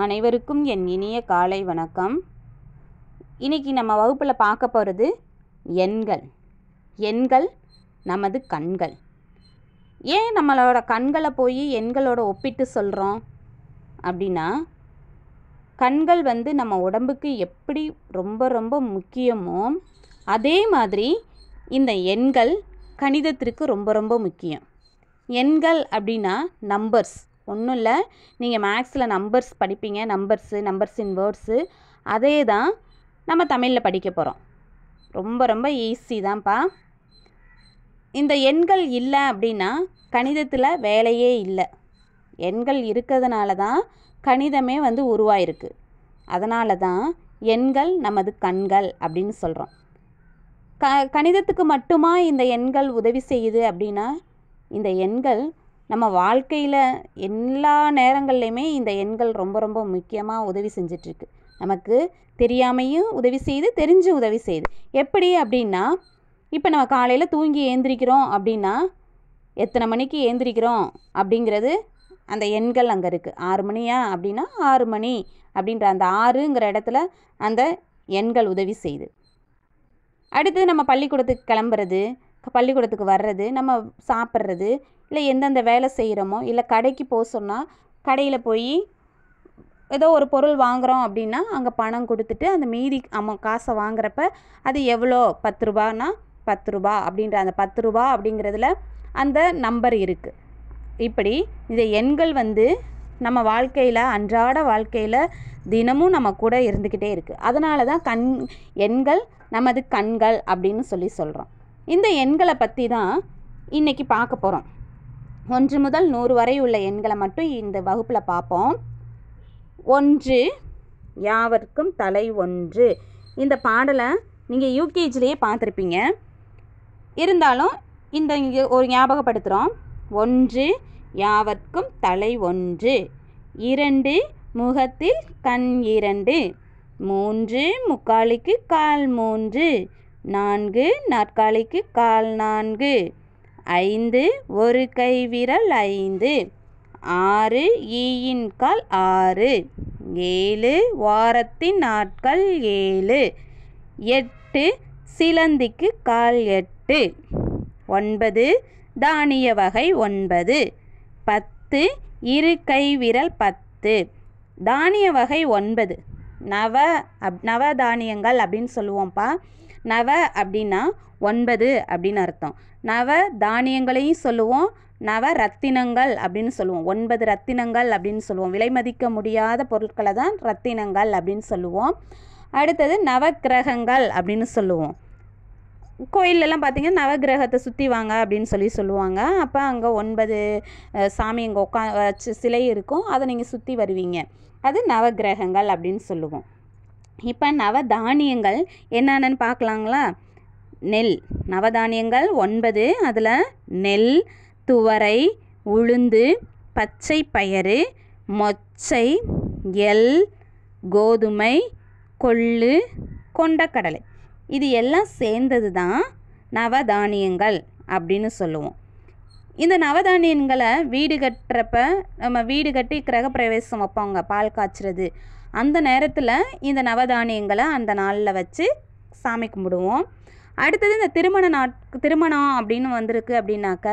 அனைவருக்கும் என் இனிய காலை வணக்கம். இன்னைக்கு நம்ம வகுப்பில் பார்க்க போகிறது எண்கள். எண்கள் நமது கண்கள். ஏன் நம்மளோட கண்களை போய் எண்களோட ஒப்பிட்டு சொல்கிறோம் அப்படின்னா, கண்கள் நம்ம உடம்புக்கு எப்படி ரொம்ப ரொம்ப முக்கியமோ அதே மாதிரி இந்த எண்கள் கணிதத்திற்கு ரொம்ப ரொம்ப முக்கியம். எண்கள் அப்படின்னா நம்பர்ஸ். ஒன்றும் இல்லை, நீங்கள் மேக்ஸில் நம்பர்ஸ் படிப்பீங்க, நம்பர்ஸ் இன் வேர்ட்ஸு. அதே தான் நம்ம தமிழில் படிக்க போகிறோம். ரொம்ப ரொம்ப ஈஸி தான்ப்பா. இந்த எண்கள் இல்லை அப்படின்னா கணிதத்தில் வேலையே இல்லை. எண்கள் இருக்கிறதுனால தான் கணிதமே உருவாயிருக்கு. அதனால தான் எண்கள் நமது கண்கள் அப்படின்னு சொல்கிறோம். கணிதத்துக்கு மட்டுமா இந்த எண்கள் உதவி செய்யுது அப்படின்னா, இந்த எண்கள் நம்ம வாழ்க்கையில் எல்லா நேரங்கள்லையுமே இந்த எண்கள் ரொம்ப ரொம்ப முக்கியமாக உதவி செஞ்சிட்ருக்கு. நமக்கு தெரியாமையும் உதவி செய்யுது, தெரிஞ்சும் உதவி செய்யுது. எப்படி அப்படின்னா, இப்போ நம்ம காலையில் தூங்கி ஏந்திரிக்கிறோம் அப்படின்னா எத்தனை மணிக்கு ஏந்திரிக்கிறோம் அப்படிங்கிறது அந்த எண்கள் அங்கே இருக்குது. 6 மணியா அப்படின்னா 6 மணி அப்படின்ற அந்த 6ங்கிற இடத்துல அந்த எண்கள் உதவி செய்யுது. அடுத்து நம்ம பள்ளிக்கூடத்துக்கு கிளம்புறது, பள்ளிக்கூடத்துக்கு வர்றது, நம்ம சாப்பிட்றது, இல்லை எந்தெந்த வேலை செய்கிறோமோ, இல்லை கடைக்கு போக சொன்னால் கடையில் போய் ஏதோ ஒரு பொருள் வாங்குகிறோம் அப்படின்னா அங்கே பணம் கொடுத்துட்டு அந்த மீதி காசை வாங்குறப்ப அது எவ்வளோ 10 ரூபான்னா 10 ரூபா அப்படின்ற அந்த 10 ரூபா அப்படிங்கிறதுல அந்த நம்பர் இருக்குது. இப்படி இந்த எண்கள் நம்ம வாழ்க்கையில், அன்றாட வாழ்க்கையில் தினமும் நம்ம கூட இருந்துக்கிட்டே இருக்குது. அதனால தான் எண்கள் நமது கண்கள் அப்படின்னு சொல்கிறோம். இந்த எண்களை பற்றி தான் இன்றைக்கி பார்க்க போகிறோம். 1 முதல் 100 வரை உள்ள எண்களை மட்டும் இந்த வகுப்பில் பார்ப்போம். 1 யாவர்க்கும் தலை 1. இந்த பாடலை நீங்கள் யூகேஜிலேயே பார்த்துருப்பீங்க. இருந்தாலும் இங்கே ஒரு ஞாபகப்படுத்துகிறோம். 1 யாவர்க்கும் தலை 1, 2 முகத்தில் கண் 2, 3 முக்காலிக்கு கால் 3, 4 நாற்காலிக்கு கால் 4, 5 ஒரு கை விரல் 5, 6 ஈயின் கால் 6, 7 வாரத்தின் நாட்கள் 7, 8 சிலந்திக்கு கால் 8, 9 தானிய வகை 9, 10 இரு கை விரல் 10. தானிய வகை 9. நவ தானியங்கள் அப்படின்னு சொல்லுவோம்ப்பா. நவ அப்படின்னா 9 அப்படின்னு அர்த்தம். நவ தானியங்களையும் சொல்லுவோம், நவ ரத்தினங்கள் அப்படின்னு சொல்லுவோம். 9 ரத்தினங்கள் அப்படின்னு சொல்லுவோம். விலை மதிக்க முடியாத பொருட்களை தான் ரத்தினங்கள் அப்படின்னு சொல்லுவோம். அடுத்தது நவக்கிரகங்கள் அப்படின்னு சொல்லுவோம். கோயிலெல்லாம் பார்த்திங்கன்னா நவக்கிரகத்தை சுற்றி வாங்க அப்படின்னு சொல்லுவாங்க. அப்போ அங்கே 9 சாமி அங்கே வச்சு சிலை இருக்கும், அதை நீங்கள் சுற்றி வருவீங்க. அது நவக்கிரகங்கள் அப்படின்னு சொல்லுவோம். இப்போ நவதானியங்கள் என்னென்னு பார்க்கலாங்களா? நெல். நவதானியங்கள் 9. அதில் நெல், துவரை, உளுந்து, பச்சை பயறு, மொச்சை, எள், கோதுமை, கொள்ளு, கொண்டக்கடலை. இது எல்லாம் சேர்ந்தது தான் நவதானியங்கள் அப்படின்னு சொல்லுவோம். இந்த நவதானியங்களை வீடு கட்டுறப்ப, நம்ம வீடு கட்டி கிரகப்பிரவேசம் வைப்பாங்க, பால் காய்ச்சுறது, அந்த நேரத்தில் இந்த நவதானியங்களை அந்த நாளில் வச்சு சாமி கும்பிடுவோம். அடுத்தது இந்த திருமணம் அப்படின்னு வந்திருக்கு அப்படின்னாக்க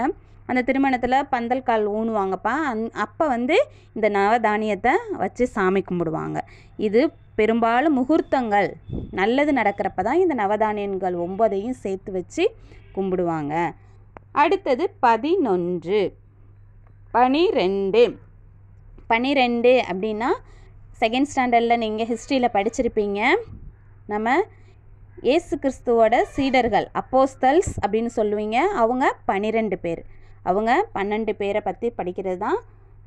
அந்த திருமணத்தில் பந்தல் கால் ஊனுவாங்கப்பா. அப்போ இந்த நவதானியத்தை வச்சு சாமி கும்பிடுவாங்க. இது பெரும்பாலும் முகூர்த்தங்கள் நல்லது நடக்கிறப்ப தான் இந்த நவதானியங்கள் 9ஐயும் சேர்த்து வச்சு கும்பிடுவாங்க. அடுத்தது 11. 12 அப்படின்னா செகண்ட் ஸ்டாண்டர்டில் நீங்கள் ஹிஸ்ட்ரியில் படிச்சிருப்பீங்க. நம்ம இயேசு கிறிஸ்துவோட சீடர்கள், அப்போஸ்தல்ஸ் அப்படின்னு சொல்லுவீங்க. அவங்க 12 பேர். அவங்க 12 பேரை பற்றி படிக்கிறது தான்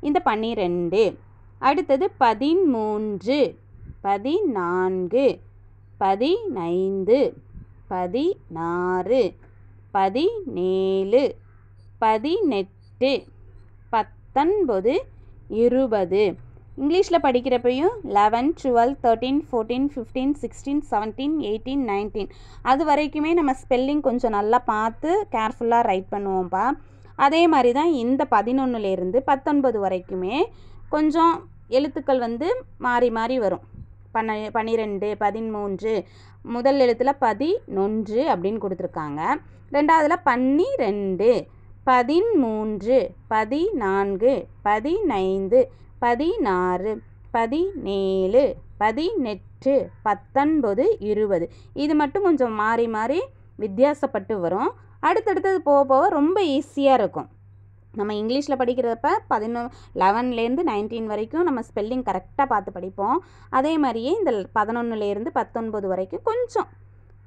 இந்த 12. அடுத்தது 13, 14, 15, 16, 17, 18, 19, 20. இங்கிலீஷில் படிக்கிறப்பையும் 11, 12, 13, 14, 15, 16, 17, 18, 19 அது வரைக்குமே நம்ம ஸ்பெல்லிங் கொஞ்சம் நல்லா பார்த்து கேர்ஃபுல்லாக ரைட் பண்ணுவோம்ப்பா. அதே மாதிரி தான் இந்த 11லேருந்து 19 வரைக்குமே கொஞ்சம் எழுத்துக்கள் வந்து மாறி மாறி வரும். 12, 13, முதல் எழுத்தில் 11 அப்படின்னு கொடுத்துருக்காங்க. ரெண்டாவதுல 12, 13, 14, 15, 16, 17, 18, 19, 20. இது மட்டும் கொஞ்சம் மாறி மாறி வித்தியாசப்பட்டு வரும். அடுத்தடுத்தது போக போக ரொம்ப ஈஸியாக இருக்கும். நம்ம இங்கிலீஷில் படிக்கிறப்ப 11லேருந்து 19 வரைக்கும் நம்ம ஸ்பெல்லிங் கரெக்டாக பார்த்து படிப்போம். அதே மாதிரியே இந்த 11லேருந்து 19 வரைக்கும்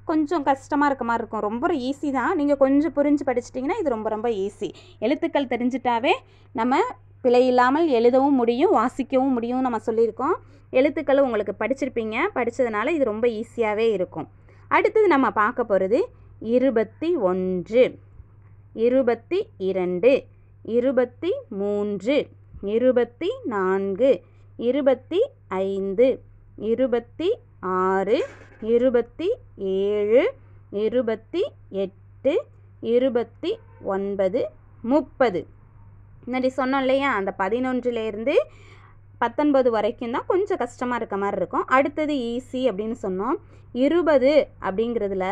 கொஞ்சம் கஷ்டமாக இருக்க மாதிரி இருக்கும். ரொம்ப ஈஸி தான். நீங்கள் கொஞ்சம் புரிஞ்சு படிச்சிட்டிங்கன்னா இது ரொம்ப ரொம்ப ஈஸி. எழுத்துக்கள் தெரிஞ்சிட்டாவே நம்ம பிழை இல்லாமல் எழுதவும் முடியும், வாசிக்கவும் முடியும். நம்ம சொல்லியிருக்கோம். எழுத்துக்கள் உங்களுக்கு படிச்சிருப்பீங்க. படித்ததுனால இது ரொம்ப ஈஸியாகவே இருக்கும். அடுத்தது நம்ம பார்க்க போகிறது 21, 22, 23, 24, 25, 26, 27, 28, 29, 30. முன்னாடி சொன்னோம் இல்லையா, அந்த 11லேருந்து 19 வரைக்கும் தான் கொஞ்சம் கஷ்டமாக இருக்க மாதிரி இருக்கும். அடுத்தது ஈஸி அப்படின்னு சொன்னோம். 20 அப்படிங்கிறதுல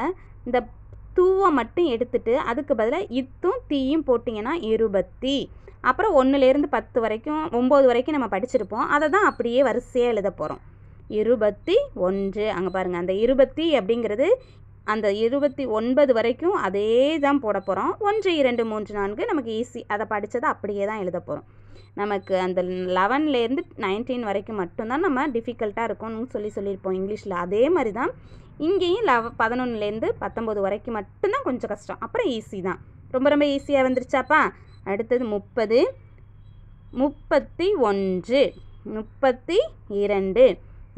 இந்த தூவை மட்டும் எடுத்துட்டு அதுக்கு பதிலாக இத்தும் தீயும் போட்டிங்கன்னா 20. அப்புறம் 1லேருந்து 10 வரைக்கும் 9 வரைக்கும் நம்ம படிச்சிருப்போம். அதை தான் அப்படியே வரிசையாக எழுத போகிறோம். 21. அங்கே பாருங்கள், அந்த 20 அப்படிங்கிறது அந்த 29 வரைக்கும் அதே தான் போட போகிறோம். 1, 2, 3, 4 நமக்கு ஈஸி. அதை படித்ததை அப்படியே தான் எழுத போகிறோம். நமக்கு அந்த 11லேருந்து 19 வரைக்கும் மட்டும்தான் நம்ம டிஃபிகல்ட்டாக இருக்கும்னு சொல்லியிருப்போம் இங்கிலீஷில். அதே மாதிரி தான் இங்கேயும் 11லேருந்து 19 வரைக்கும் மட்டும்தான் கொஞ்சம் கஷ்டம். அப்புறம் ஈஸி தான். ரொம்ப ரொம்ப ஈஸியாக வந்துருச்சாப்பா. அடுத்தது 30, 31, 32, 33,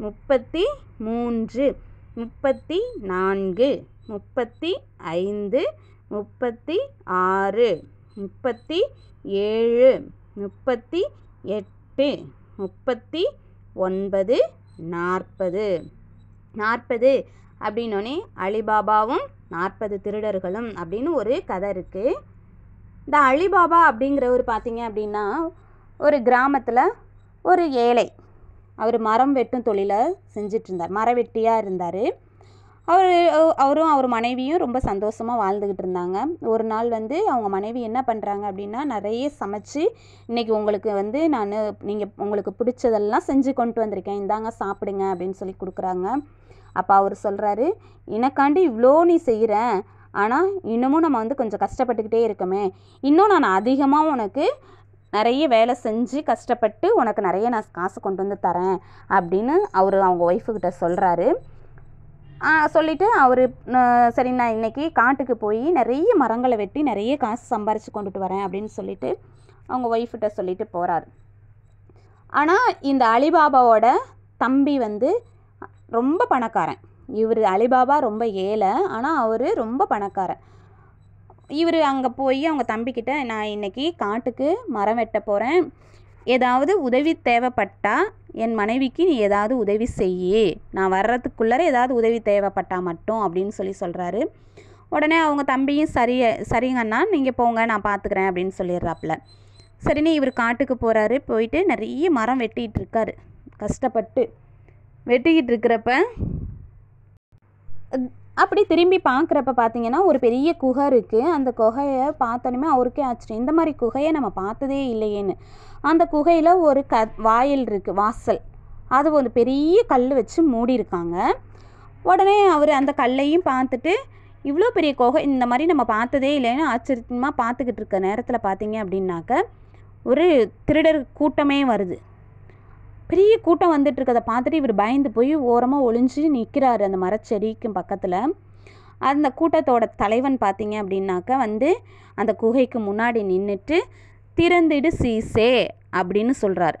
34, 35, 36, 37, 38, 39, 40. 40 அப்படின்னோடனே அலிபாபாவும் 40 திருடர்களும் அப்படின்னு ஒரு கதை இருக்குது. இந்த அலிபாபா அப்படிங்கிறவர் பார்த்தீங்க அப்படின்னா ஒரு கிராமத்தில் ஒரு ஏழை. அவர் மரம் வெட்டும் தொழிலை செஞ்சிட்ருந்தார். மரவெட்டியாக இருந்தார். அவரும் அவர் மனைவியும் ரொம்ப சந்தோஷமாக வாழ்ந்துக்கிட்டு இருந்தாங்க. ஒரு நாள் வந்து அவங்க மனைவி என்ன பண்ணுறாங்க அப்படின்னா, நிறைய சமைச்சு இன்றைக்கி உங்களுக்கு நான் உங்களுக்கு பிடிச்சதெல்லாம் செஞ்சு கொண்டு வந்திருக்கேன், இந்தாங்க சாப்பிடுங்க அப்படின்னு சொல்லி கொடுக்குறாங்க. அப்போ அவர் சொல்கிறாரு, எனக்காண்டி இவ்வளோ நீ செய்கிற, ஆனால் இன்னமும் நம்ம கொஞ்சம் கஷ்டப்பட்டுக்கிட்டே இருக்கோமே, இன்னும் நான் அதிகமாக உனக்கு நிறைய வேலை செஞ்சு கஷ்டப்பட்டு உனக்கு நிறைய நான் காசு கொண்டு வந்து தரேன் அப்படின்னு அவங்க ஒய்ஃபுக்கிட்ட சொல்கிறாரு. சொல்லிவிட்டு அவர் சரி நான் இன்றைக்கி காட்டுக்கு போய் நிறைய மரங்களை வெட்டி நிறைய காசு சம்பாரித்து கொண்டுட்டு வரேன் அப்படின்னு சொல்லிவிட்டு அவங்க ஒய்ஃப்கிட்ட சொல்லிட்டு போகிறார். ஆனால் இந்த அலிபாபாவோட தம்பி ரொம்ப பணக்காரன். இவர் அலிபாபா ரொம்ப ஏழை, ஆனால் அவர் ரொம்ப பணக்காரன். இவர் அங்கே போய் அவங்க தம்பிக்கிட்ட, நான் இன்றைக்கி காட்டுக்கு மரம் வெட்ட போகிறேன், ஏதாவது உதவி தேவைப்பட்டால் என் மனைவிக்கு நீ ஏதாவது உதவி செய்யி, நான் வர்றதுக்குள்ளே ஏதாவது உதவி தேவைப்பட்டால் மட்டும் அப்படின்னு சொல்கிறாரு. உடனே அவங்க தம்பியும் சரிங்கண்ணா நீங்கள் போங்க நான் பார்த்துக்கிறேன் அப்படின்னு சொல்லிடுறாப்புல. சரின்னு இவர் காட்டுக்கு போகிறாரு. போயிட்டு நிறைய மரம் வெட்டிகிட்டு இருக்காரு. கஷ்டப்பட்டு வெட்டிக்கிட்டு இருக்கிறப்ப அப்படி திரும்பி பார்க்குறப்ப பார்த்தீங்கன்னா ஒரு பெரிய குகை இருக்குது. அந்த குகையை பார்த்தோன்னே அவருக்கே ஆச்சரியம், இந்த மாதிரி குகையை நம்ம பார்த்ததே இல்லையேன்னு. அந்த குகையில் ஒரு வாயில் இருக்குது, வாசல். அது ஒரு பெரிய கல் வச்சு மூடியிருக்காங்க. உடனே அவர் அந்த கல்லையும் பார்த்துட்டு, இவ்வளோ பெரிய குகை இந்த மாதிரி நம்ம பார்த்ததே இல்லைன்னு ஆச்சரியமாக பார்த்துக்கிட்டு இருக்க நேரத்தில் பார்த்தீங்க அப்படின்னாக்க ஒரு திருடர் கூட்டமே வருது. பெரிய கூட்டம் வந்துட்டுருக்கதை பார்த்துட்டு இவர் பயந்து போய் ஓரமாக ஒளிஞ்சு நிற்கிறாரு அந்த மரச்செடிக்கும் பக்கத்தில். அந்த கூட்டத்தோட தலைவன் பார்த்தீங்க அப்படின்னாக்க அந்த குகைக்கு முன்னாடி நின்றுட்டு, திறந்துடு சீசே அப்படின்னு சொல்கிறாரு.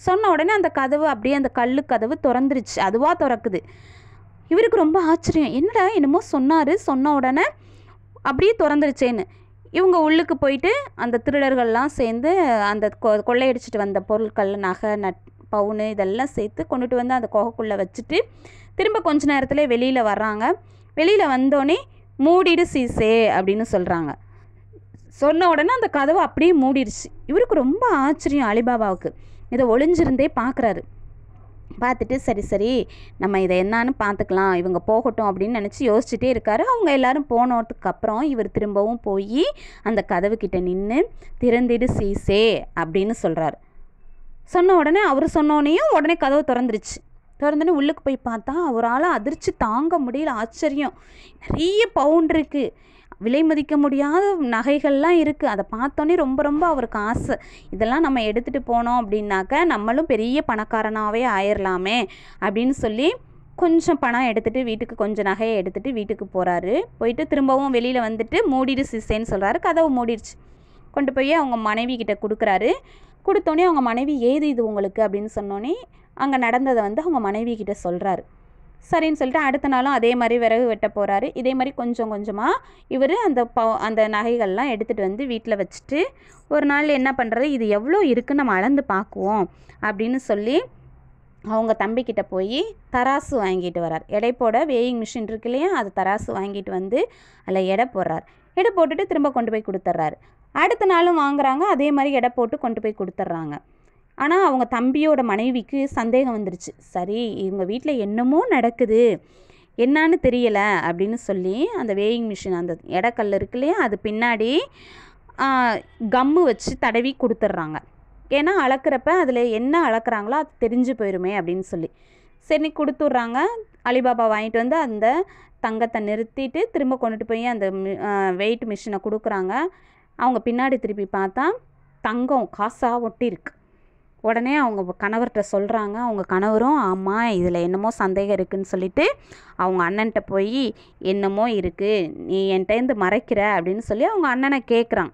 சொன்ன உடனே அந்த கதவு அப்படியே அந்த கல்லு கதவு திறந்துருச்சு, அதுவாக திறக்குது. இவருக்கு ரொம்ப ஆச்சரியம், என்னடா என்னமோ சொன்ன உடனே அப்படியே திறந்துருச்சேன்னு. இவங்க உள்ளுக்கு போயிட்டு அந்த திருடர்கள்லாம் சேர்ந்து அந்த கொள்ளையடிச்சிட்டு வந்த பொருட்கள், நகை, பவுனு இதெல்லாம் சேர்த்து கொண்டுட்டு வந்து அந்த குகைக்குள்ளே வச்சுட்டு திரும்ப கொஞ்ச நேரத்தில் வெளியில் வர்றாங்க. வெளியில் வந்தோடனே மூடிடு சீசே அப்படின்னு சொல்கிறாங்க. சொன்ன உடனே அந்த கதவை அப்படியே மூடிடுச்சு. இவருக்கு ரொம்ப ஆச்சரியம் அலிபாபாவுக்கு. இதை ஒளிஞ்சிருந்தே பார்க்குறாரு. பார்த்துட்டு சரி நம்ம இதை என்னான்னு பார்த்துக்கலாம், இவங்க போகட்டும் அப்படின்னு நினச்சி யோசிச்சுட்டே இருக்காரு. அவங்க எல்லாரும் போனதுக்கு அப்புறம் இவர் திரும்பவும் போய் அந்த கதவு கிட்ட நின்று திறந்திடு சீசே அப்படின்னு சொல்கிறாரு. சொன்ன உடனே அவர் சொன்னோடனையும் உடனே கதவு திறந்துருச்சு. திறந்தோடனே உள்ளுக்கு போய் பார்த்தா அவரால் அதிர்ச்சி தாங்க முடியல. ஆச்சரியம், நிறைய பவுன் இருக்குது, விலை மதிக்க முடியாத நகைகள்லாம் இருக்குது. அதை பார்த்தோன்னே ரொம்ப ரொம்ப அவருக்கு ஆசை, இதெல்லாம் நம்ம எடுத்துகிட்டு போனோம் அப்படின்னாக்க நம்மளும் பெரிய பணக்காரனாகவே ஆயிடலாமே அப்படின்னு சொல்லி கொஞ்சம் பணம் எடுத்துகிட்டு வீட்டுக்கு, கொஞ்சம் நகையை எடுத்துகிட்டு வீட்டுக்கு போகிறாரு. போயிட்டு திரும்பவும் வெளியில் வந்துட்டு மூடிடு சிசேன்னு சொல்கிறாரு. கதவு மூடிடுச்சு. கொண்டு போய் அவங்க மனைவி கிட்ட கொடுக்குறாரு. கொடுத்தோன்னே அவங்க மனைவி ஏது இது உங்களுக்கு அப்படின்னு சொன்னோன்னே அங்கே நடந்ததை அவங்க மனைவி கிட்ட சொல்கிறாரு. சரின்னு சொல்லிட்டு அடுத்த நாளும் அதே மாதிரி விறகு வெட்ட போகிறாரு. இதே மாதிரி கொஞ்சம் கொஞ்சமாக இவர் அந்த நகைகள்லாம் எடுத்துகிட்டு வந்து வீட்டில் வச்சுட்டு ஒரு நாள் என்ன பண்ணுறாரு, இது எவ்வளோ இருக்குன்னு நம்ம அளந்து பார்க்குவோம் அப்படின்னு சொல்லி அவங்க தம்பிக்கிட்ட போய் தராசு வாங்கிட்டு வர்றார். எடை போட வேயிங் மிஷின் இருக்கு இல்லையா, அது தராசு வாங்கிட்டு வந்து அதில் எடை போடுறார். எடை போட்டுட்டு திரும்ப கொண்டு போய் கொடுத்துட்றாரு. அடுத்த நாளும் வாங்குறாங்க, அதே மாதிரி எடை போட்டு கொண்டு போய் கொடுத்துட்றாங்க. ஆனால் அவங்க தம்பியோட மனைவிக்கு சந்தேகம் வந்துருச்சு. சரி, இவங்க வீட்டில் என்னமோ நடக்குது, என்னான்னு தெரியலை அப்படின்னு சொல்லி அந்த வேயிங் மிஷின், அந்த எடைக்கல் இருக்கு இல்லையா, அது பின்னாடி கம்மு வச்சு தடவி கொடுத்துட்றாங்க. ஏன்னா அளக்கிறப்ப அதில் என்ன அளக்குறாங்களோ அது தெரிஞ்சு போயிடுமே அப்படின்னு சொல்லி. சரி கொடுத்துட்றாங்க. அலிபாபா வாங்கிட்டு வந்து அந்த தங்கத்தை நிறுத்திட்டு திரும்ப கொண்டுட்டு போய் அந்த வெயிட் மிஷினை கொடுக்குறாங்க. அவங்க பின்னாடி திருப்பி பார்த்தா தங்கம் காசாக ஒட்டியிருக்கு. உடனே அவங்க கணவர்கிட்ட சொல்கிறாங்க. அவங்க கணவரும் ஆமாம் இதில் என்னமோ சந்தேகம் இருக்குதுன்னு சொல்லிவிட்டு அவங்க அண்ணன்ட்ட போய் என்னமோ இருக்குது, நீ என்கிட்டேருந்து மறைக்கிற அப்படின்னு சொல்லி அவங்க அண்ணனை கேட்குறான்.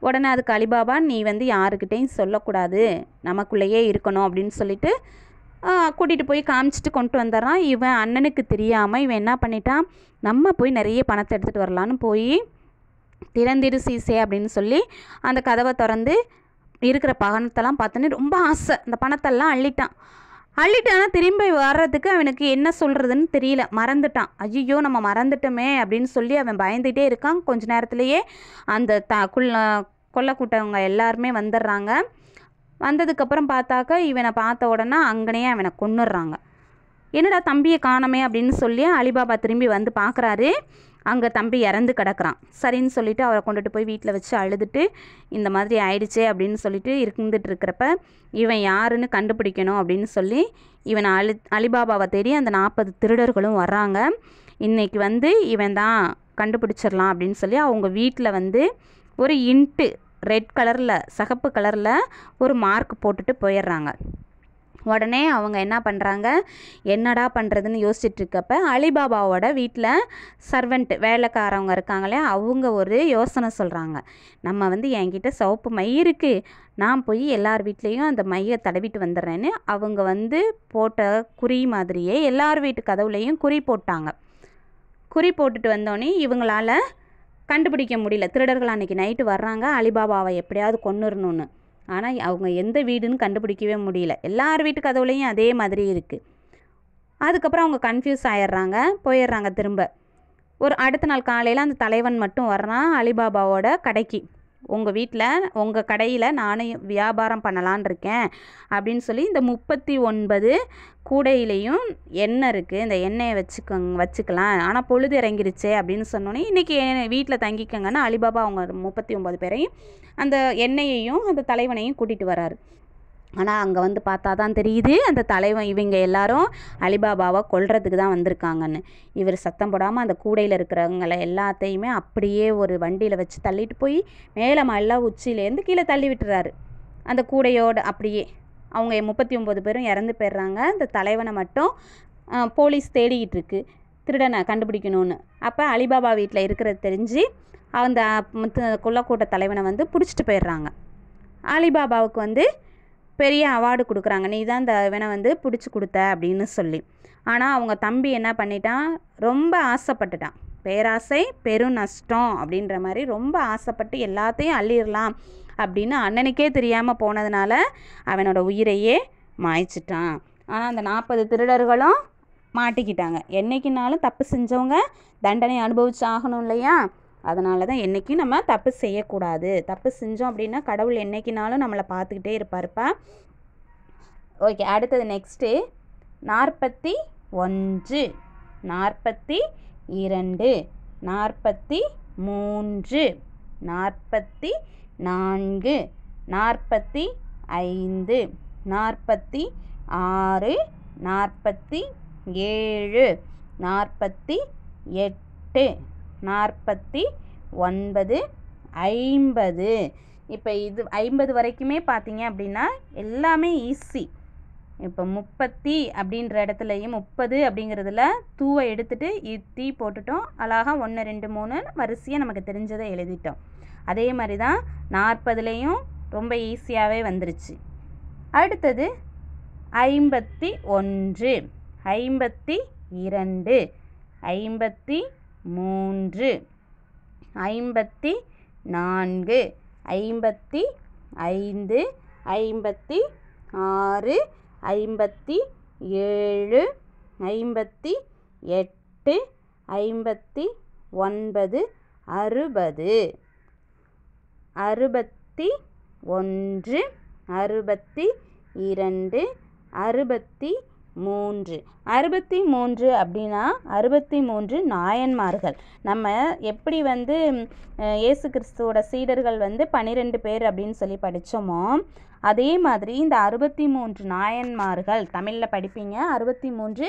உடனே அதுக்கு அலிபாபா, நீ யாருக்கிட்டையும் சொல்லக்கூடாது, நமக்குள்ளேயே இருக்கணும் அப்படின்னு சொல்லிட்டு கூட்டிகிட்டு போய் காமிச்சிட்டு கொண்டு வந்துடுறான். இவன் அண்ணனுக்கு தெரியாமல் இவன் என்ன பண்ணிட்டான், நம்ம போய் நிறைய பணத்தை எடுத்துகிட்டு வரலான்னு போய் திறந்திரு சீசே அப்படின்னு சொல்லி அந்த கதவை திறந்து இருக்கிற பணத்தெல்லாம் பார்த்தோன்னே ரொம்ப ஆசை, அந்த பணத்தெல்லாம் அள்ளிட்டானா திரும்பி வர்றதுக்கு அவனுக்கு என்ன சொல்கிறதுன்னு தெரியல, மறந்துட்டான். ஐயோ நம்ம மறந்துட்டோமே அப்படின்னு சொல்லி அவன் பயந்துகிட்டே இருக்கான். கொஞ்ச நேரத்துலேயே அந்த கொல்லை கூட்டவங்க எல்லாருமே வந்துடுறாங்க. வந்ததுக்கப்புறம் பார்த்தாக்க இவனை பார்த்த உடனே அங்கனையே அவனை கொன்னுடுறாங்க. என்னடா தம்பியை காணமே அப்படின்னு சொல்லி அலிபாபா திரும்பி வந்து பார்க்குறாரு. அங்கே தம்பி இறந்து கிடக்குறான். சரின்னு சொல்லிவிட்டு அவரை கொண்டுட்டு போய் வீட்டில் வச்சு அழுதுட்டு இந்த மாதிரி ஆயிடுச்சே அப்படின்னு சொல்லிட்டு இருந்துட்டு இருக்கிறப்ப இவன் யாருன்னு கண்டுபிடிக்கணும் அப்படின்னு சொல்லி இவனை அலிபாபாவை தேடி அந்த 40 திருடர்களும் வர்றாங்க. இன்றைக்கி இவன் தான் கண்டுபிடிச்சிடலாம் அப்படின்னு சொல்லி அவங்க வீட்டில் ஒரு இன்ட்டு ரெட் கலரில் சிகப்பு கலரில் ஒரு மார்க் போட்டுட்டு போயிடுறாங்க. உடனே அவங்க என்ன பண்ணுறாங்க, என்னடா பண்ணுறதுன்னு யோசிச்சுட்டு இருக்கப்ப அலிபாபாவோட வீட்டில் சர்வெண்ட் வேலைக்காரவங்க இருக்காங்களே, அவங்க ஒரு யோசனை சொல்கிறாங்க. நம்ம என்கிட்ட சிவப்பு மை இருக்குது, நான் போய் எல்லார் வீட்லேயும் அந்த மையை தடவிட்டு வந்துடுறேன்னு அவங்க போட்ட குறி மாதிரியே எல்லார் வீட்டு கதவுலேயும் குறி போட்டாங்க. குறி போட்டுட்டு வந்தோடனே இவங்களால் கண்டுபிடிக்க முடியல. திருடர்கள் அன்றைக்கி நைட்டு வர்றாங்க அலிபாபாவை எப்படியாவது கொன்னுடணுன்னு. ஆனால் அவங்க எந்த வீடுன்னு கண்டுபிடிக்கவே முடியல. எல்லார் வீட்டு கதவுலையும் அதே மாதிரி இருக்குது. அதுக்கப்புறம் அவங்க கன்ஃபியூஸ் ஆயிடுறாங்க, போயிடுறாங்க. திரும்ப ஒரு அடுத்த நாள் காலையில் அந்த தலைவன் மட்டும் வர்றான் அலிபாபாவோட கடைக்கு. உங்கள் வீட்டில் உங்கள் கடையில் நானும் வியாபாரம் பண்ணலான் இருக்கேன் அப்படின்னு சொல்லி இந்த 39 கூடையிலையும் எண்ணெய் இருக்குது, இந்த எண்ணெயை வச்சுக்கலாம், ஆனால் பொழுது இறங்கிருச்சே அப்படின்னு சொன்னோன்னே இன்றைக்கி வீட்டில் தங்கிக்கங்கன்னு அலிபாபா அவங்க 39 பேரையும் அந்த எண்ணெயையும் அந்த தலைவனையும் கூட்டிகிட்டு வராரு. ஆனால் அங்கே பார்த்தா தான் தெரியுது அந்த தலைவன் இவங்க எல்லாரும் அலிபாபாவை கொல்றதுக்கு தான் வந்திருக்காங்கன்னு. இவர் சத்தம் போடாமல் அந்த கூடையில் இருக்கிறவங்கள எல்லாத்தையுமே அப்படியே ஒரு வண்டியில் வச்சு தள்ளிட்டு போய் மேலே மல்ல உச்சியிலேருந்து கீழே தள்ளி விட்டுறாரு. அந்த கூடையோடு அப்படியே அவங்க 39 பேரும் இறந்து போயிடுறாங்க. அந்த தலைவனை மட்டும் போலீஸ் தேடிக்கிட்டு இருக்கு, திருடனை கண்டுபிடிக்கணும்னு. அப்போ அலிபாபா வீட்டில் இருக்கிறது தெரிஞ்சு அந்த கொல்லக்கூட்ட தலைவனை பிடிச்சிட்டு போயிடுறாங்க. அலிபாபாவுக்கு பெரிய அவார்டு கொடுக்குறாங்க, நீ தான் இந்த இவனை பிடிச்சி கொடுத்த அப்படின்னு சொல்லி. ஆனால் அவங்க தம்பி என்ன பண்ணிட்டான், ரொம்ப ஆசைப்பட்டுட்டான். பேராசை பெரும் நஷ்டம் அப்படின்ற மாதிரி ரொம்ப ஆசைப்பட்டு எல்லாத்தையும் அள்ளிடலாம் அப்படின்னு அண்ணனுக்கே தெரியாமல் போனதுனால அவனோட உயிரையே மாய்ச்சிட்டான். ஆனால் அந்த 40 திருடர்களும் மாட்டிக்கிட்டாங்க. என்றைக்குனாலும் தப்பு செஞ்சவங்க தண்டனை அனுபவிச்சு ஆகணும் இல்லையா? அதனால தான் என்றைக்கும் நம்ம தப்பு செய்யக்கூடாது. தப்பு செஞ்சோம் அப்படின்னா கடவுள் என்றைக்குனாலும் நம்மளை பார்த்துக்கிட்டே இருப்பாருப்பா. ஓகே, அடுத்தது நெக்ஸ்ட்டு 41, 42, 43, 44, 45, 46, 47, 48, 49, 50. இப்போ இது 50 வரைக்குமே பார்த்தீங்க அப்படின்னா எல்லாமே ஈஸி. இப்போ 30 அப்படின்ற இடத்துலையும் 30 அப்படிங்கிறதுல தூவை எடுத்துகிட்டு இத்தி போட்டுட்டோம். அழகாக 1 2 3 வரிசையாக நமக்கு தெரிஞ்சதை எழுதிட்டோம். அதே மாதிரி தான் 40லேயும் ரொம்ப ஈஸியாகவே வந்துருச்சு. அடுத்தது 51, 52, 53, 54, 55, 56, 57, 58, 59, 60, 61, 62, 63, 63 அப்படின்னா 63 நாயன்மார்கள். நம்ம எப்படி வந்து இயேசு கிறிஸ்துவோட சீடர்கள் வந்து 12 பேர் அப்படின்னு சொல்லி படித்தோமோ, அதே மாதிரி இந்த 63 நாயன்மார்கள் தமிழில் படிப்பீங்க. 63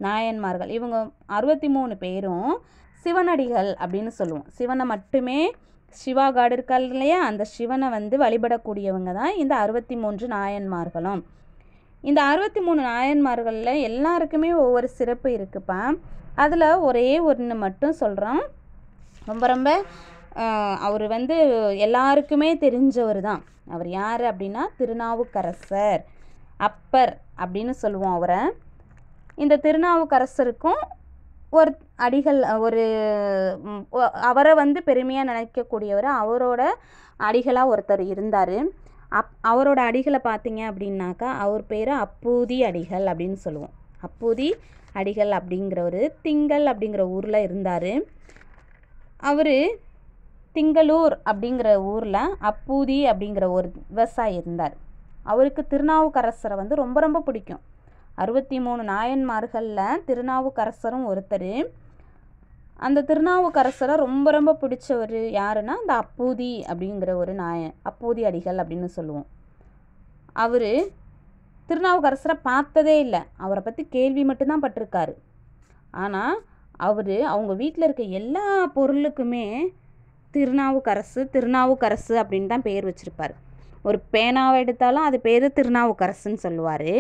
நாயன்மார்கள். இவங்க 63 பேரும் சிவனடிகள் அப்படின்னு சொல்லுவோம். சிவனை மட்டுமே, சிவா காடு இருக்கால் இல்லையா, அந்த சிவனை வந்து வழிபடக்கூடியவங்க தான் இந்த 63 நாயன்மார்களும். இந்த 63 நாயன்மார்களில் எல்லாருக்குமே ஒவ்வொரு சிறப்பு இருக்குப்பா. அதில் ஒரே ஒன்று மட்டும் சொல்கிறோம். ரொம்ப அவர் வந்து எல்லாருக்குமே தெரிஞ்சவர் தான். அவர் யார் அப்படின்னா திருநாவுக்கரசர், அப்பர் அப்படின்னு சொல்லுவோம் அவரை. இந்த திருநாவுக்கரசருக்கும் ஒரு அடிகள், அவரை வந்து பெருமையாக நினைக்கக்கூடியவர், அவரோட அடிகளாக ஒருத்தர் இருந்தார். அவரோட அடிகளை பார்த்தீங்க அப்படின்னாக்கா அவர் பேர் அப்பூதி அடிகள் அப்படின்னு சொல்லுவோம். அப்பூதி அடிகள் அப்படிங்கிறவர் திங்கள் அப்படிங்கிற ஊரில் இருந்தார். அவர் திங்களூர் அப்படிங்கிற ஊரில் அப்பூதி அப்படிங்கிற ஒரு விவசாயி இருந்தார். அவருக்கு திருநாவுக்கரசரை வந்து ரொம்ப ரொம்ப பிடிக்கும். 63 நாயன்மார்களில் திருநாவுக்கரசரும் ஒருத்தர். அந்த திருநாவுக்கரசரை ரொம்ப ரொம்ப பிடிச்சவர் யாருன்னா அந்த அப்பூதி அப்படிங்கிற ஒரு அப்பூதி அடிகள் அப்படின்னு சொல்லுவோம். அவர் திருநாவுக்கரசரை பார்த்ததே இல்லை. அவரை பற்றி கேள்வி மட்டும்தான் பட்டிருக்காரு. ஆனால் அவங்க வீட்டில் இருக்க எல்லா பொருளுக்குமே திருநாவுக்கரசு அப்படின்னு தான் பேர் வச்சுருப்பார். ஒரு பேனாவை எடுத்தாலும் அது பேர் திருநாவுக்கரசுன்னு சொல்லுவார்.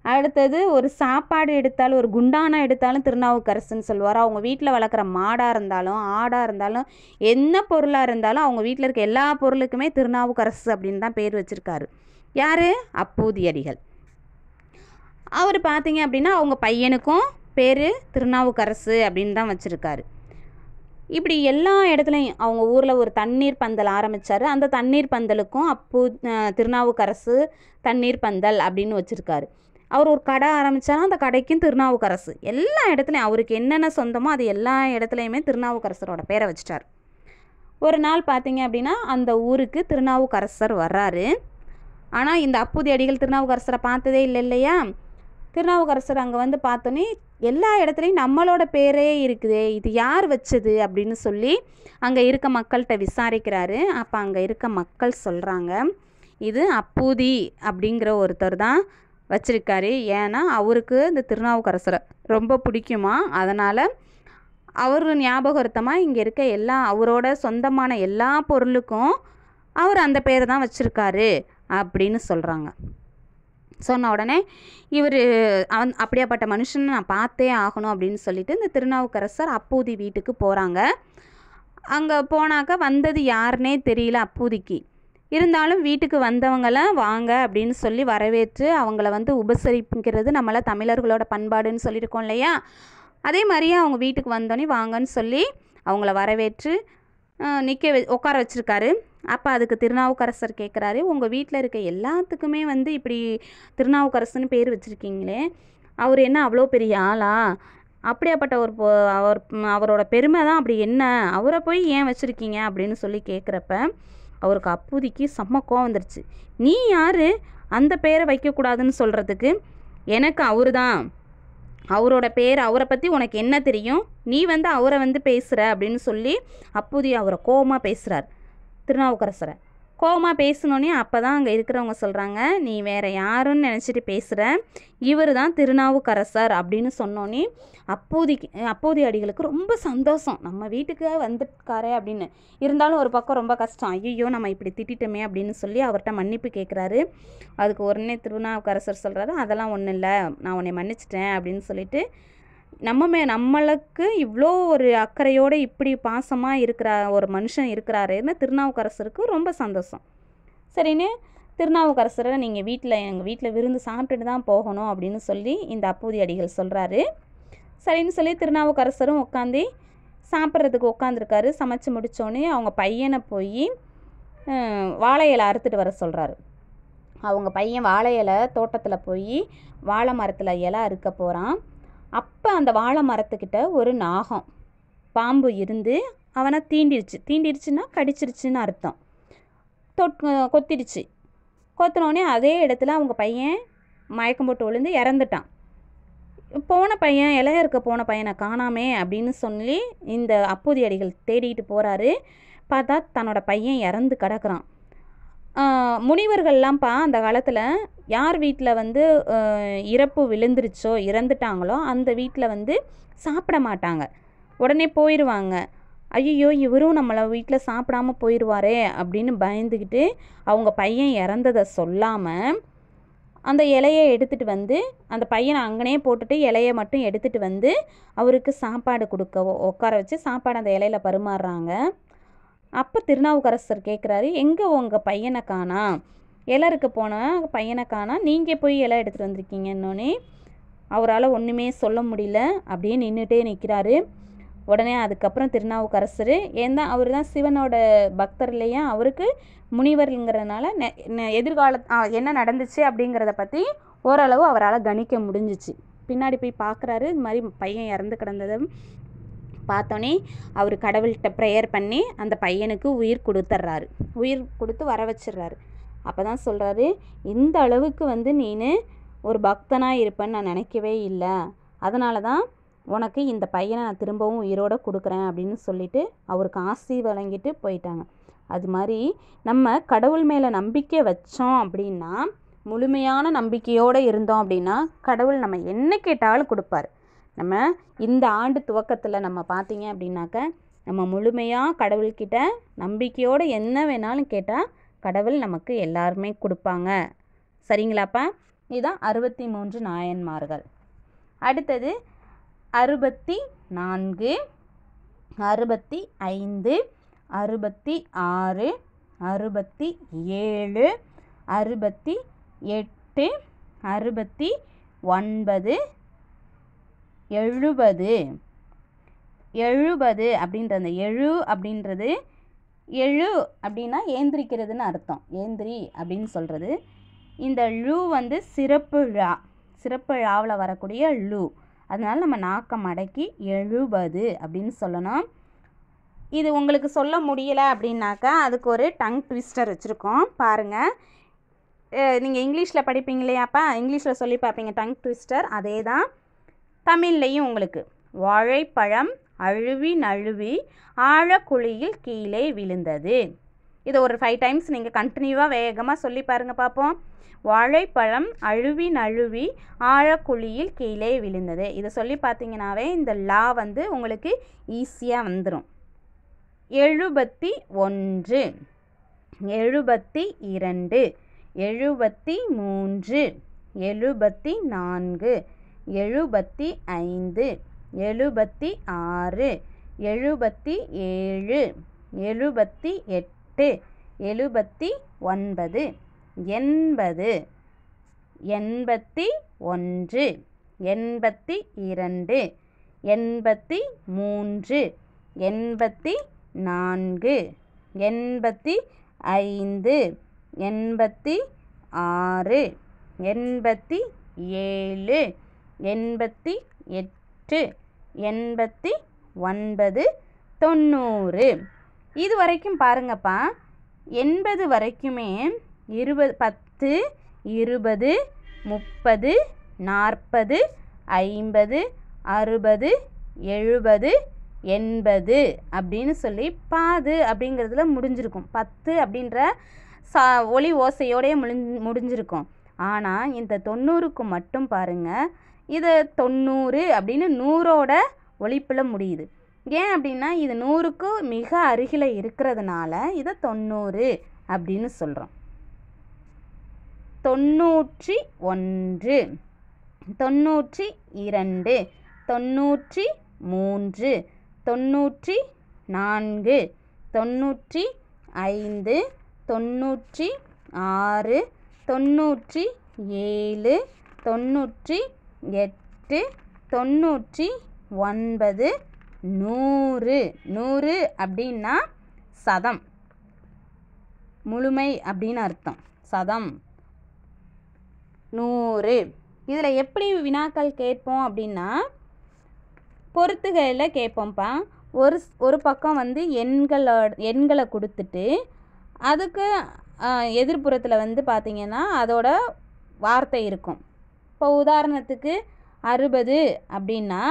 அடுத்தது ஒரு சாப்பாடு எடுத்தாலும், ஒரு குண்டானம் எடுத்தாலும் திருநாவுக்கரசுன்னு சொல்லுவார். அவங்க வீட்டில் வளர்க்குற மாடாக இருந்தாலும் ஆடாக இருந்தாலும் என்ன பொருளாக இருந்தாலும் அவங்க வீட்டில் இருக்க எல்லா பொருளுக்குமே திருநாவுக்கரசு அப்படின்னு தான் பேர் வச்சுருக்காரு. யார்? அப்பூதி அடிகள். அவர் பார்த்தீங்க அப்படின்னா அவங்க பையனுக்கும் பேர் திருநாவுக்கரசு அப்படின்னு தான் வச்சுருக்காரு. இப்படி எல்லா இடத்துலையும் அவங்க ஊரில் ஒரு தண்ணீர் பந்தல் ஆரம்பித்தார். அந்த தண்ணீர் பந்தலுக்கும் திருநாவுக்கரசு தண்ணீர் பந்தல் அப்படின்னு வச்சுருக்காரு. அவர் ஒரு கடை ஆரம்பித்தாலும் அந்த கடைக்கும் திருநாவுக்கரசு. எல்லா இடத்துலையும் அவருக்கு என்னென்ன சொந்தமோ அது எல்லா இடத்துலையுமே திருநாவுக்கரசரோட பேரை வச்சிட்டார். ஒரு நாள் பார்த்தீங்க அப்படின்னா அந்த ஊருக்கு திருநாவுக்கரசர் வர்றாரு. ஆனால் இந்த அப்பூதி அடிகள் திருநாவுக்கரசரை பார்த்ததே இல்லை இல்லையா. திருநாவுக்கரசர் அங்கே வந்து பார்த்தோன்னே எல்லா இடத்துலையும் நம்மளோட பேரே இருக்குதே, இது யார் வச்சது அப்படின்னு சொல்லி அங்கே இருக்க மக்கள்கிட்ட விசாரிக்கிறாரு. அப்போ அங்கே இருக்க மக்கள் சொல்கிறாங்க, இது அப்பூதி அப்படிங்கிற ஒருத்தர் தான் வச்சிருக்காரு. ஏன்னா அவருக்கு இந்த திருநாவுக்கரசரை ரொம்ப பிடிக்குமா, அதனால் அவர் ஞாபகார்த்தமாக இங்கே இருக்க அவரோட சொந்தமான எல்லா பொருளுக்கும் அவர் அந்த பேரை தான் வச்சுருக்காரு அப்படின்னு சொல்கிறாங்க. சொன்ன உடனே இவர் அப்படியாப்பட்ட மனுஷனை நான் பார்த்தே ஆகணும் அப்படின்னு சொல்லிட்டு இந்த திருநாவுக்கரசர் அப்பூதி வீட்டுக்கு போகிறாங்க. அங்கே போனாக்க வந்தது யாருன்னே தெரியல அப்பூதிக்கு. இருந்தாலும் வீட்டுக்கு வந்தவங்கள வாங்க அப்படின்னு சொல்லி வரவேற்று அவங்கள வந்து உபசரிப்புங்கிறது நம்மள தமிழர்களோட பண்பாடுன்னு சொல்லியிருக்கோம் இல்லையா. அதே மாதிரியே அவங்க வீட்டுக்கு வந்தோடனே வாங்கன்னு சொல்லி அவங்கள வரவேற்று உட்கார வச்சுருக்காரு. அப்போ அதுக்கு திருநாவுக்கரசர் கேட்குறாரு, உங்கள் வீட்டில் இருக்க எல்லாத்துக்குமே வந்து இப்படி திருநாவுக்கரசுன்னு பேர் வச்சுருக்கீங்களே, அவர் என்ன அவ்வளோ பெரிய ஆளா, அப்படியாப்பட்ட அவரோட பெருமை தான் அப்படி என்ன, அவரை போய் ஏன் வச்சுருக்கீங்க அப்படின்னு சொல்லி கேட்குறப்ப அவருக்கு அப்பூதிக்கு செம்ம கோவம் வந்துருச்சு. நீ யார் அந்த பேரை வைக்கக்கூடாதுன்னு சொல்கிறதுக்கு? எனக்கு அவரு தான், அவரோட பேர், அவரை பற்றி உனக்கு என்ன தெரியும், நீ வந்து அவரை வந்து பேசுகிற அப்படின்னு சொல்லி அப்பூதி அவரை கோவமாக பேசுகிறார் திருநாவுக்கரசரை. கோவமாக பேசினோன்னே அப்போ தான் அங்கே இருக்கிறவங்க சொல்கிறாங்க, நீ வேறு யாருன்னு நினச்சிட்டு பேசுகிற, இவர் தான் திருநாவுக்கரசர் அப்படின்னு சொன்னோன்னே அப்பூதி அடிகளுக்கு ரொம்ப சந்தோஷம், நம்ம வீட்டுக்கு வந்துருக்காரே அப்படின்னு. இருந்தாலும் ஒரு பக்கம் ரொம்ப கஷ்டம், ஐயோ நம்ம இப்படி திட்டிட்டோமே அப்படின்னு சொல்லி அவர்கிட்ட மன்னிப்பு கேட்குறாரு. அதுக்கு உடனே திருநாவுக்கரசர் சொல்கிறாரு, அதெல்லாம் ஒன்றும் இல்லை, நான் உன்னை மன்னிச்சிட்டேன் அப்படின்னு சொல்லிட்டு, நம்மளுக்கு இவ்வளோ ஒரு அக்கறையோடு இப்படி பாசமாக இருக்கிற ஒரு மனுஷன் இருக்கிறாருன்னு திருநாவுக்கரசருக்கு ரொம்ப சந்தோஷம். சரின்னு திருநாவுக்கரசரை நீங்கள் எங்கள் வீட்டில் விருந்து சாப்பிட்டுட்டு தான் போகணும் அப்படின்னு சொல்லி இந்த அப்பூதி அடிகள் சொல்கிறாரு. சரின்னு சொல்லி திருநாவுக்கரசரும் உட்காந்து சாப்பிட்றதுக்கு உட்காந்துருக்காரு. சமைச்சு முடித்தோடனே அவங்க பையனை போய் வாழை இலை அறுத்துட்டு வர சொல்கிறாரு. அவங்க பையன் வாழை இலை தோட்டத்தில் போய் வாழை மரத்தில் இலை அறுக்க போகிறான். அப்போ அந்த வாழை மரத்துக்கிட்ட ஒரு நாகம் பாம்பு இருந்து அவனை தீண்டிடுச்சுன்னா கடிச்சிருச்சுன்னு அர்த்தம். கொத்திடுச்சு. கொத்தினோடனே அதே இடத்துல அவங்க பையன் மயக்கம் போட்டு விழுந்து இறந்துட்டான். போன பையன் இலைய இருக்க போன பையனை காணாமே அப்படின்னு சொல்லி இந்த அப்பூதி அடிகள் தேடிட்டு போகிறாரு. பார்த்தா தன்னோட பையன் இறந்து கிடக்குறான். முனிவர்கள்லாம்ப்பா அந்த காலத்தில் யார் வீட்டில் வந்து இறப்பு விழுந்துருச்சோ இறந்துட்டாங்களோ அந்த வீட்டில் வந்து சாப்பிட மாட்டாங்க, உடனே போயிடுவாங்க. ஐயோ இவரும் நம்மளை வீட்டில் சாப்பிடாம போயிடுவாரே அப்படின்னு பயந்துக்கிட்டு அவங்க பையன் இறந்ததை சொல்லாமல் அந்த இலையை எடுத்துகிட்டு வந்து அந்த பையனை அங்கனே போட்டுட்டு இலையை மட்டும் எடுத்துகிட்டு வந்து அவருக்கு சாப்பாடு கொடுக்க உட்கார வச்சு சாப்பாடு அந்த இலையில பரிமாறுறாங்க. அப்போ திருநாவுக்கரசர் கேட்குறாரு, எங்கே உங்கள் பையனை காணா, இலை இருக்க போன பையனை காணா, நீங்கள் போய் இலை எடுத்துகிட்டு வந்திருக்கீங்கன்னொன்னே அவரால் ஒன்றுமே சொல்ல முடியல, அப்படியே நின்றுட்டே நிற்கிறாரு. உடனே அதுக்கப்புறம் திருநாவுக்கரசர் ஏன்னா அவர் தான் சிவனோட பக்தர் இல்லையா, அவருக்கு முனிவருங்கிறதுனால எதிர்கால என்ன நடந்துச்சு அப்படிங்கிறத பற்றி ஓரளவு அவரால் கணிக்க முடிஞ்சிச்சு. பின்னாடி போய் பார்க்குறாரு, இது மாதிரி பையன் இறந்து கிடந்ததை பார்த்தோன்னே அவர் கடவுள்கிட்ட ப்ரேயர் பண்ணி அந்த பையனுக்கு உயிர் கொடுத்துட்றாரு, உயிர் கொடுத்து வர வச்சிடுறாரு. அப்போ தான் சொல்கிறாரு, இந்த அளவுக்கு வந்து நீ ஒரு பக்தனாக இருப்பேன்னு நான் நினைக்கவே இல்லை, அதனால தான் உனக்கு இந்த பையனை நான் திரும்பவும் உயிரோடு கொடுக்குறேன் அப்படின்னு சொல்லிட்டு அவருக்கு ஆசி வழங்கிட்டு போயிட்டாங்க. அது மாதிரி நம்ம கடவுள் மேலே நம்பிக்கை வச்சோம் அப்படின்னா, முழுமையான நம்பிக்கையோடு இருந்தோம் அப்படின்னா கடவுள் நம்ம என்ன கேட்டாலும் கொடுப்பார். நம்ம இந்த ஆண்டு துவக்கத்தில் நம்ம பார்த்தீங்க அப்படின்னாக்க நம்ம முழுமையாக கடவுள்கிட்ட நம்பிக்கையோடு என்ன வேணாலும் கேட்டால் கடவுள் நமக்கு எல்லாருமே கொடுப்பாங்க. சரிங்களாப்பா? இதுதான் 63 நாயன்மார்கள். அடுத்தது 64, 65, 66, 67, 68, 69, 70 அப்படின்ற அந்த அப்படின்றது அப்படின்னா ஏந்திரிக்கிறதுன்னு அர்த்தம், ஏந்திரி அப்படின்னு சொல்கிறது. இந்த வந்து சிறப்பு விழாவில் வரக்கூடிய அதனால் நம்ம நாக்கம் அடக்கி 70 அப்படின்னு சொல்லணும். இது உங்களுக்கு சொல்ல முடியலை அப்படின்னாக்கா அதுக்கு ஒரு டங் ட்விஸ்டர் வச்சுருக்கோம் பாருங்கள். நீங்கள் இங்கிலீஷில் படிப்பீங்க இல்லையாப்பா, இங்கிலீஷில் சொல்லி பார்ப்பீங்க டங் ட்விஸ்டர், அதே தான் தமிழ்லையும் உங்களுக்கு. வாழைப்பழம் அழுவி நழுவி ஆழக்குழியில் கீழே விழுந்தது. இதை ஒரு 5 டைம்ஸ் நீங்கள் கண்டினியூவாக வேகமாக சொல்லி பாருங்கள் பார்ப்போம். வாழைப்பழம் அழுவி நழுவி ஆழக்குழியில் கீழே விழுந்தது. இதை சொல்லி பார்த்தீங்கன்னாவே இந்த வந்து உங்களுக்கு ஈஸியாக வந்துடும். 71, 72, 73, 74, 75, 76, 77, 78, 78, 79, 80, 81, 82, 83, 84, 85, 86, 87, 88, 89, 90. இது வரைக்கும் பாருங்கப்பா, 80 வரைக்குமே 10, 20, 30, 40, 50, 60, 70, 80 அப்படின்னு சொல்லி பாது அப்படிங்கிறதுல முடிஞ்சிருக்கும். 10 அப்படின்ற ஒலி ஓசையோடைய முடிஞ்சிருக்கும். ஆனால் இந்த 90க்கு மட்டும் பாருங்கள், இது 90 அப்படின்னு 100ஓட ஒலிப்பில் முடியுது. ஏன் அப்படின்னா இது 100க்கு மிக அருகில் இருக்கிறதுனால இதை 90 அப்படின்னு சொல்கிறோம். 91, 92, 93, 94, 95, 96, 97, 98, 99, 100. 100 அப்படின்னா சதம், முழுமை அப்படின்னு அர்த்தம். சதம் 100. இதில் எப்படி வினாக்கள் கேட்போம் அப்படின்னா பொறுத்துகையில் கேட்போம்ப்பா. ஒரு பக்கம் வந்து எண்களை கொடுத்துட்டு அதுக்கு எதிர்ப்புறத்தில் வந்து பார்த்திங்கன்னா அதோட வார்த்தை இருக்கும். இப்போ உதாரணத்துக்கு 60 அப்படின்னா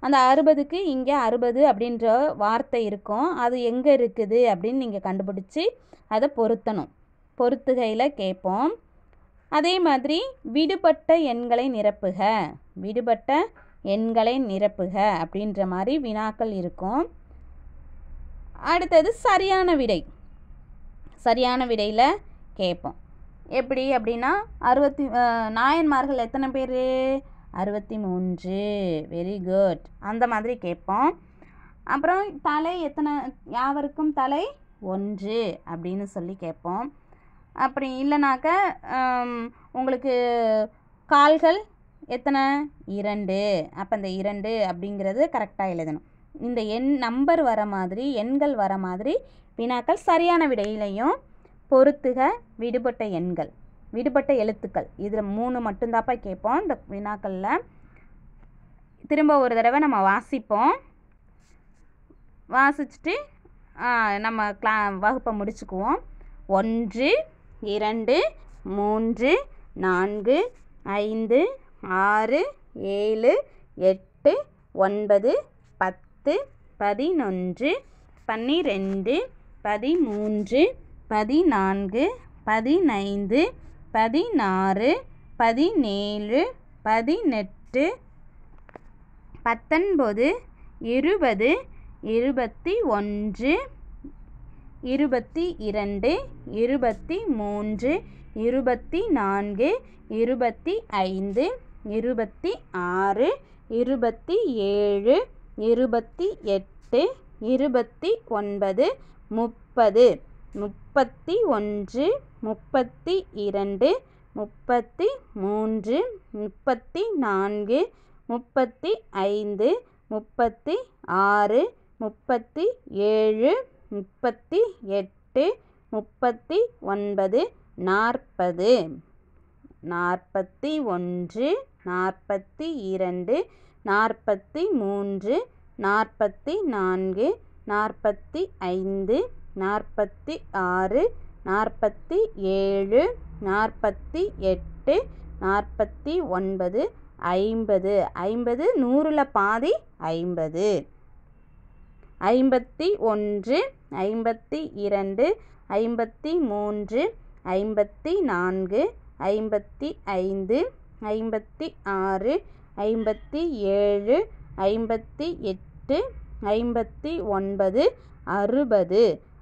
அந்த 60க்கு இங்கே 60 அப்படின்ற வார்த்தை இருக்கும். அது எங்கே இருக்குது அப்படின்னு நீங்கள் கண்டுபிடிச்சி அதை பொருத்தணும். பொறுத்துகையில் கேட்போம். அதே மாதிரி விடுபட்ட எண்களை நிரப்புக, விடுபட்ட எண்களை நிரப்புக அப்படின்ற மாதிரி வினாக்கள் இருக்கும். அடுத்தது சரியான விடை. சரியான விடையில் கேட்போம். எப்படி அப்படின்னா நாயன்மார்கள் எத்தனை பேர்? 63. Very good. அந்த மாதிரி கேட்போம். அப்புறம் தலை எத்தனை? யாவருக்கும் தலை 1 அப்படின்னு சொல்லி கேட்போம். அப்படி இல்லைனாக்க உங்களுக்கு கால்கள் எத்தனை? 2. அப்போ இந்த 2 அப்படிங்கிறது கரெக்டாக எழுதணும். இந்த நம்பர் வர மாதிரி, எண்கள் வர மாதிரி வினாக்கள் சரியான விடையிலையும் பொறுத்துக விடுபட்ட எண்கள், விடுபட்ட எழுத்துக்கள், இதில் 3 மட்டும்தாப்பா கேட்போம் இந்த வினாக்களில். திரும்ப ஒரு தடவை நம்ம வாசிப்போம். வாசிச்சுட்டு நம்ம வகுப்பை முடிச்சுக்குவோம். 1, 2, 3, 4, 5, 6, 7, 8, 9, 10, 11, 12, 13, 14, 15, 16, 17, 18, 19, 20, 21, 22, 23, 24, 25, 26, 27, 28, 29, 30, 31, 32, 33, 34, 35, 36, 37, 38, 39, 40, 41, 42, 43, 44, 45, 46, 47, 48, 49, 50. 50 100ல் பாதி 50. 51, 52, 53, 54, 55, 56, 57, 58, 59, 60, 61, 62,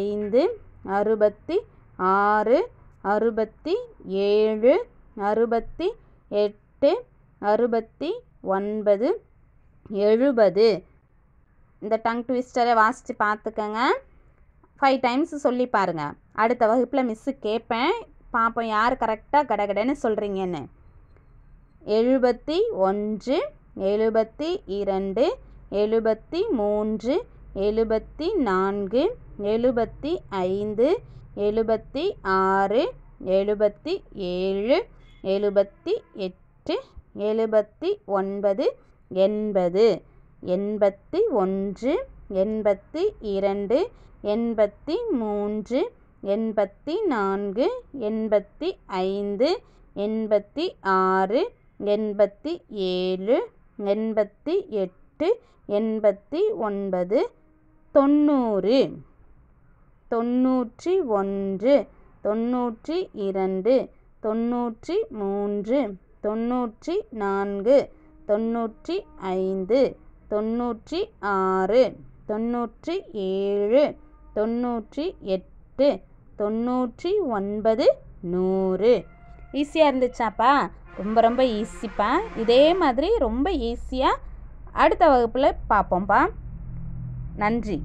63, 64, 65, 66, 67, 68, 69, 70. இந்த டங் ட்விஸ்டரை வாசித்து பார்த்துக்கங்க. 5 டைம்ஸ் சொல்லி பாருங்கள். அடுத்த வகுப்பில் மிஸ்ஸு கேட்பேன், பார்ப்போம் யார் கரெக்டாக கடகடன்னு சொல்கிறீங்கன்னு. 71, 72, 73, 74, 75, 76, 77, 78, 79 80 81 82 83 84 85 86 87 88 89 90 91 92 93 94 95 96 97 98 99 100. ஈஸியாக இருந்துச்சாப்பா? ரொம்ப ரொம்ப ஈஸிப்பா. இதே மாதிரி ரொம்ப ஈஸியாக அடுத்த வகுப்பில் பார்ப்போம்ப்பா. நன்றி.